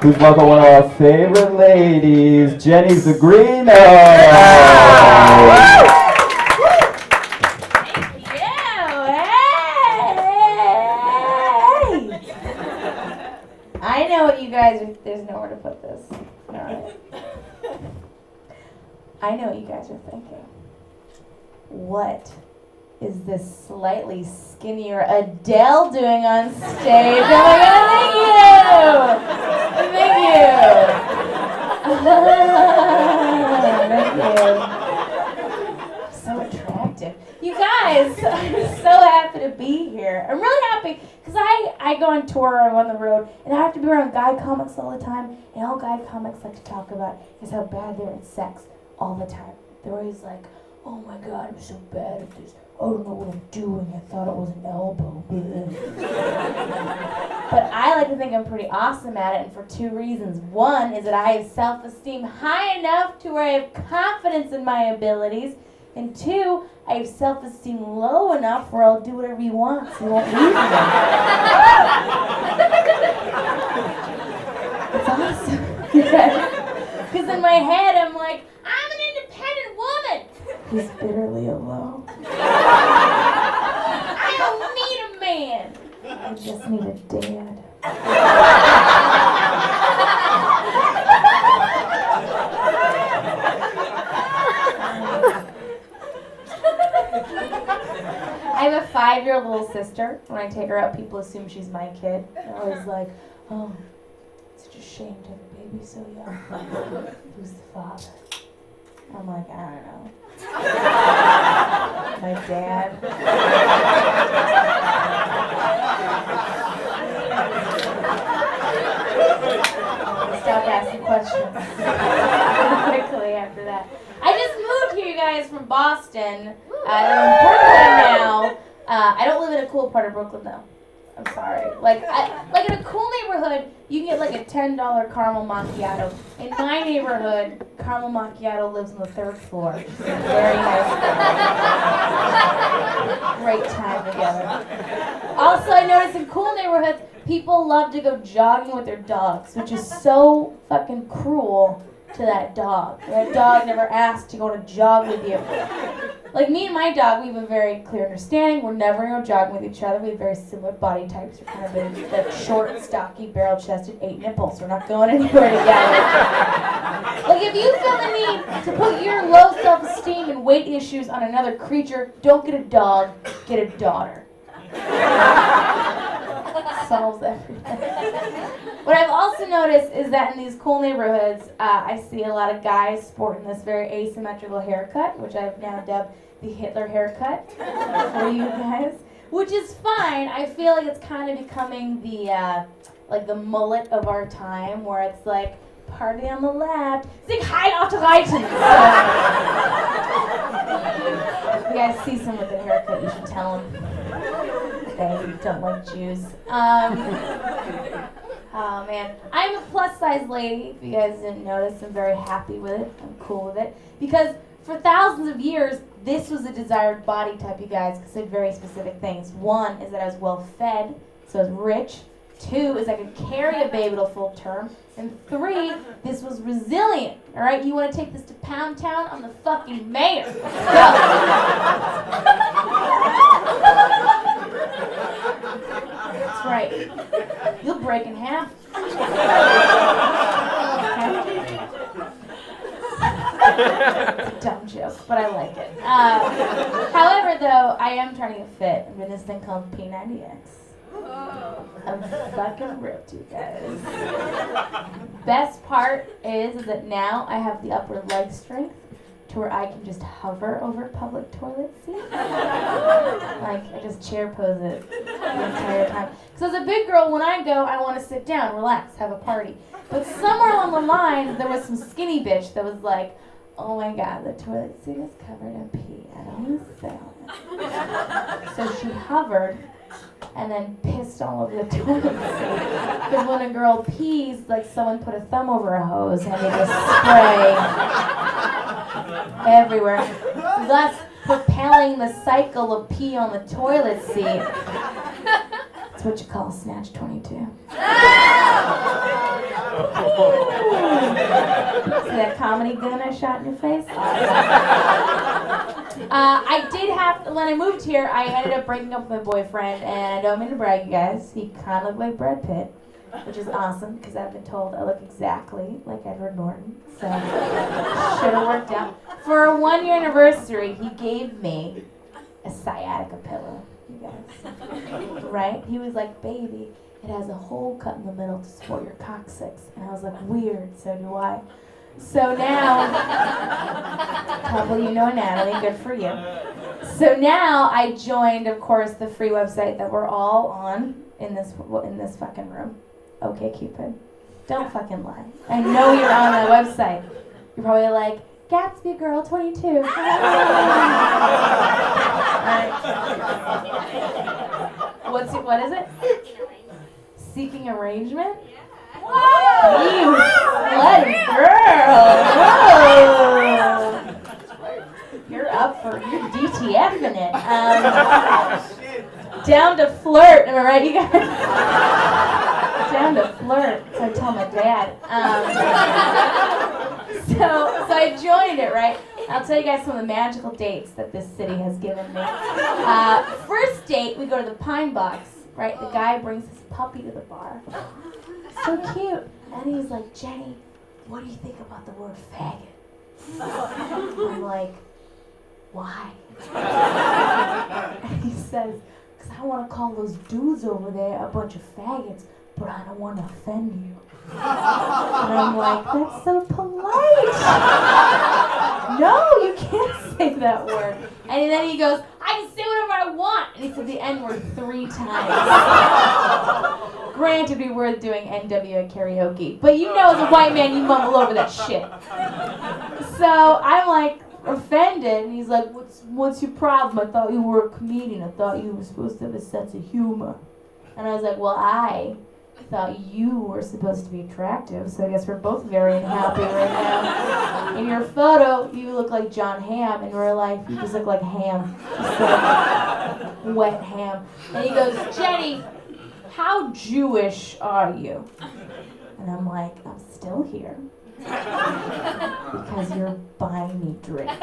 Please welcome one of our favorite ladies, Jenny Zigrino. I know what you guys are, there's nowhere to put this. Alright. I know what you guys are thinking. What is this slightly skinnier Adele doing on stage? Oh my god, thank you! Thank you. So attractive. You guys, I'm so happy to be here. I'm really happy because I go on tour, I'm on the road, and I have to be around guy comics all the time, and all guy comics like to talk about is how bad they're at sex all the time. They're always like, oh my god, I'm so bad at this. I don't know what I'm doing. I thought it was an elbow. But I like to think I'm pretty awesome at it, and for two reasons. One is that I have self-esteem high enough to where I have confidence in my abilities. And two, I have self-esteem low enough where I'll do whatever you want, so you won't leave me. It's awesome. Because in my head, I'm like, I'm an independent woman who's bitterly alone. I don't need a man. I just need a dad. I have a 5-year-old little sister. When I take her out, people assume she's my kid. They're always like, oh, it's such a shame to have a baby so young. Who's the father? I'm like, I don't know. My dad. Stop asking questions quickly after that. I just moved here, you guys, from Boston. I live in Brooklyn now. I don't live in a cool part of Brooklyn, though. I'm sorry. Like in a cool neighborhood, you can get like a $10 caramel macchiato. In my neighborhood, caramel macchiato lives on the 3rd floor. It's very nice. Great time together. Also, I noticed in cool neighborhoods, people love to go jogging with their dogs, which is so fucking cruel to that dog. That dog never asked to go on a jog with you. Like me and my dog, we have a very clear understanding. We're never going to go jogging with each other. We have very similar body types. We're kind of that short, stocky, barrel-chested, 8 nipples. We're not going anywhere together. Like if you feel the need to put your low self-esteem and weight issues on another creature, don't get a dog, get a daughter. Solves everything. What I've also noticed is that in these cool neighborhoods, I see a lot of guys sporting this very asymmetrical haircut, which I've now dubbed the Hitler haircut for you guys, which is fine. I feel like it's kind of becoming the the mullet of our time, where it's like party on the left, sing high auf der Reiten. If you guys see someone with a haircut, you should tell them they don't like Jews. Oh man, I'm a plus size lady. If you guys didn't notice, I'm very happy with it. I'm cool with it. Because for thousands of years, this was a desired body type, you guys, because it did very specific things. One is that I was well fed, so I was rich. 2 is I could carry a baby to full term. And 3, this was resilient. Alright, you want to take this to Pound Town? I'm the fucking mayor. Let's go. That's right. You'll break in half. It's a dumb joke, but I like it. However, though, I am trying to get fit. I'm doing this thing called P90X. I'm fucking ripped, you guys. Best part is that now I have the upper leg strength to where I can just hover over public toilet seats. Like, I just chair pose it the entire time. Because as a big girl, when I go, I want to sit down, relax, have a party. But somewhere along the line, there was some skinny bitch that was like, oh my god, the toilet seat is covered in pee. I don't want to sit on it. So she hovered and then pissed all over the toilet seat. Because when a girl pees, like someone put a thumb over a hose and they just spray everywhere, thus propelling the cycle of pee on the toilet seat. That's what you call Snatch 22. See that comedy gun I shot in your face? I did have, when I moved here, I ended up breaking up with my boyfriend, and I don't mean to brag, you guys, he kind of looked like Brad Pitt, which is awesome, because I've been told I look exactly like Edward Norton, so should have worked out. For our 1-year anniversary, he gave me a sciatica pillow, you guys, right? He was like, baby, it has a hole cut in the middle to support your coccyx, and I was like, weird, so do I. So now, couple you know anatomy, good for you. So now I joined, of course, the free website that we're all on in this fucking room. Okay, Cupid. Don't fucking lie. I know you're on that website. You're probably like, Gatsby Girl 22. Alright. What is it? Seeking arrangement? You slutty girl! Whoa. You're DTFing it. Down to flirt, am I right, you guys? Down to flirt, so I tell my dad. So I joined it, right? I'll tell you guys some of the magical dates that this city has given me. First date, we go to the Pine Box, right? The guy brings his puppy to the bar. So cute. And he's like, Jenny, what do you think about the word faggot? I'm like, why? And he says, because I want to call those dudes over there a bunch of faggots, but I don't want to offend you. And I'm like, that's so polite. No, you can't say that word. And then he goes, I can say whatever I want. And he said the N-word 3 times. Granted, we were doing NWA karaoke, but you know as a white man, you mumble over that shit. So I'm like offended, and he's like, what's your problem? I thought you were a comedian. I thought you were supposed to have a sense of humor. And I was like, well, I thought you were supposed to be attractive, so I guess we're both very unhappy right now. In your photo, you look like John Hamm. In real life, you just look like ham. Just like wet ham. And he goes, Jenny, how Jewish are you? And I'm like, I'm still here. Because you're buying me drinks. Is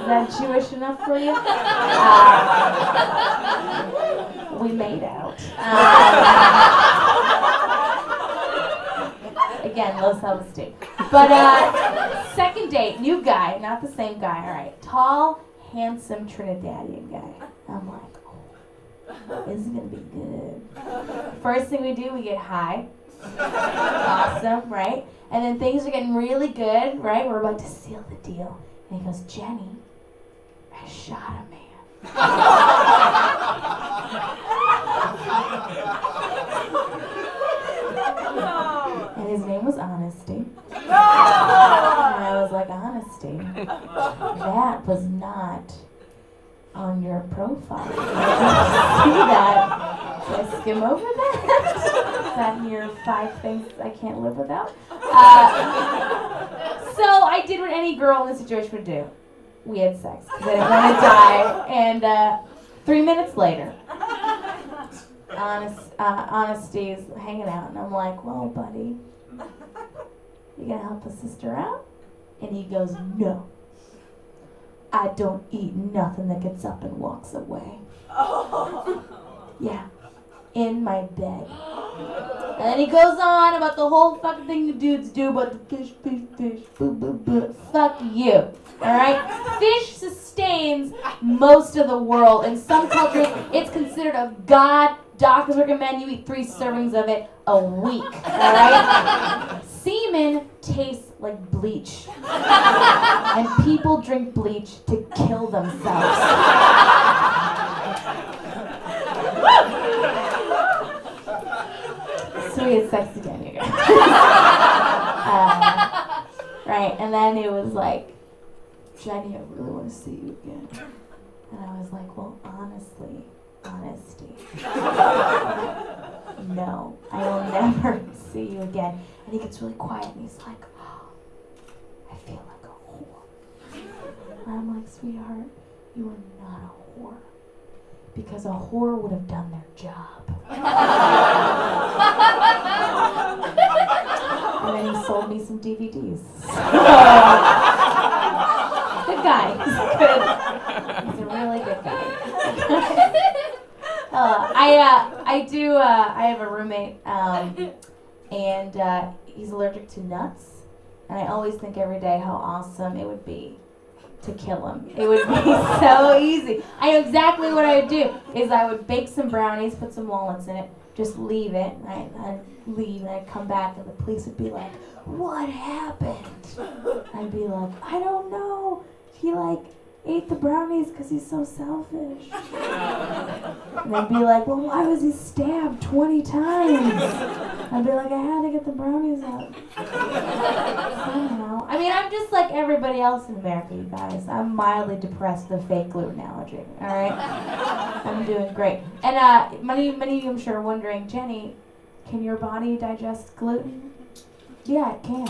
that Jewish enough for you? We made out. Again, low self-esteem. But second date, new guy, not the same guy, all right. Tall, handsome Trinidadian guy. I'm like, this is gonna be good. First thing we do, we get high. Awesome, right? And then things are getting really good, right? We're about to seal the deal. And he goes, Jenny, I shot a man. And his name was Honesty. And I was like, Honesty? That was not on your profile. Did you see that? Did I skim over that? Is that in your 5 things I can't live without? So I did what any girl in this situation would do. We had sex because I didn't want to die. And 3 minutes later, Honesty's hanging out, and I'm like, well, buddy, you gonna help a sister out? And he goes, no. I don't eat nothing that gets up and walks away. Yeah, in my bed. And then he goes on about the whole fucking thing the dudes do about the fish, boo, boo, boo. Fuck you, alright? Fish sustains most of the world. In some cultures, it's considered a god. Doctors recommend you eat 3 servings of it a week, alright? Semen tastes like bleach. And people drink bleach to kill themselves. So we had sex again, you guys. Right, and then it was like, Jenny, I really want to see you again. And I was like, well, honestly, Honesty. No, I will never see you again. And he gets really quiet and he's like, oh, I feel like a whore. And I'm like, sweetheart, you are not a whore. Because a whore would have done their job. DVDs. Good guy. He's good. He's a really good guy. I have a roommate, and he's allergic to nuts. And I always think every day how awesome it would be to kill him. It would be so easy. I know exactly what I would do, is I would bake some brownies, put some walnuts in it, just leave it, and I'd leave, and I'd come back, and the police would be like, what happened? I'd be like, I don't know. He ate the brownies because he's so selfish. And they'd be like, well, why was he stabbed 20 times? I'd be like, I had to get the brownies out. Somehow. I mean, I'm just like everybody else in America, you guys. I'm mildly depressed with a fake gluten allergy, all right? I'm doing great. And many of you, I'm sure, are wondering, Jenny, can your body digest gluten? Yeah, it can.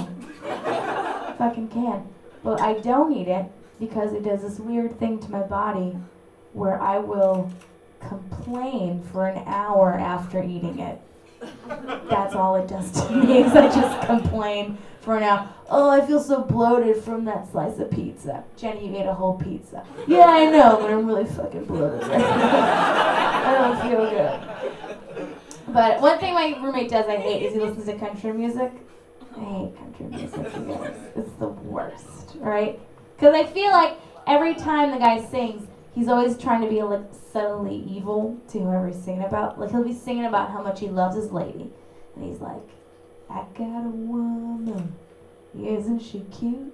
Fucking can. But I don't eat it because it does this weird thing to my body where I will complain for an hour after eating it. That's all it does to me, is I just complain for an hour. Oh, I feel so bloated from that slice of pizza. Jenny, you ate a whole pizza. Yeah, I know, but I'm really fucking bloated right now. I don't feel good. But one thing my roommate does I hate is he listens to country music. I hate country music, you guys. It's the worst, right? Because I feel like every time the guy sings, he's always trying to be like subtly evil to whoever he's singing about. Like he'll be singing about how much he loves his lady, and he's like, I got a woman, isn't she cute?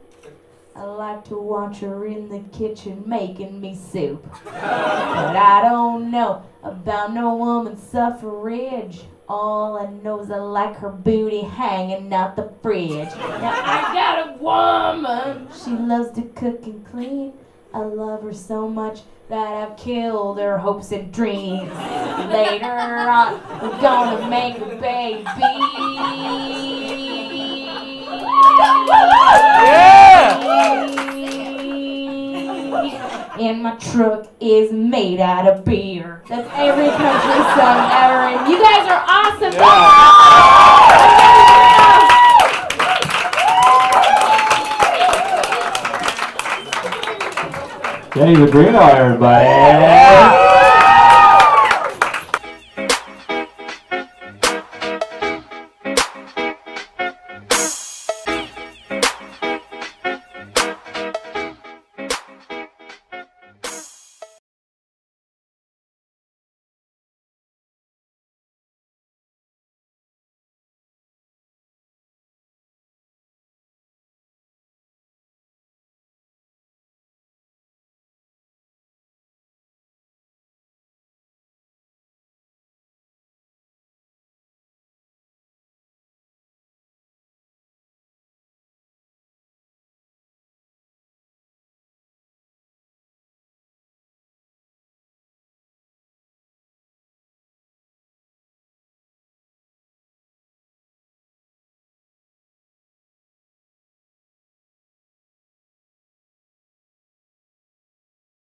I like to watch her in the kitchen making me soup. But I don't know about no woman's suffrage. All I know is I like her booty hanging out the fridge. Now I got a woman, she loves to cook and clean. I love her so much that I've killed her hopes and dreams. Later on, we're gonna make a baby. Yeah! And my truck is made out of beer. That's every country song ever. And you guys are awesome. Jenny Zigrino, everybody.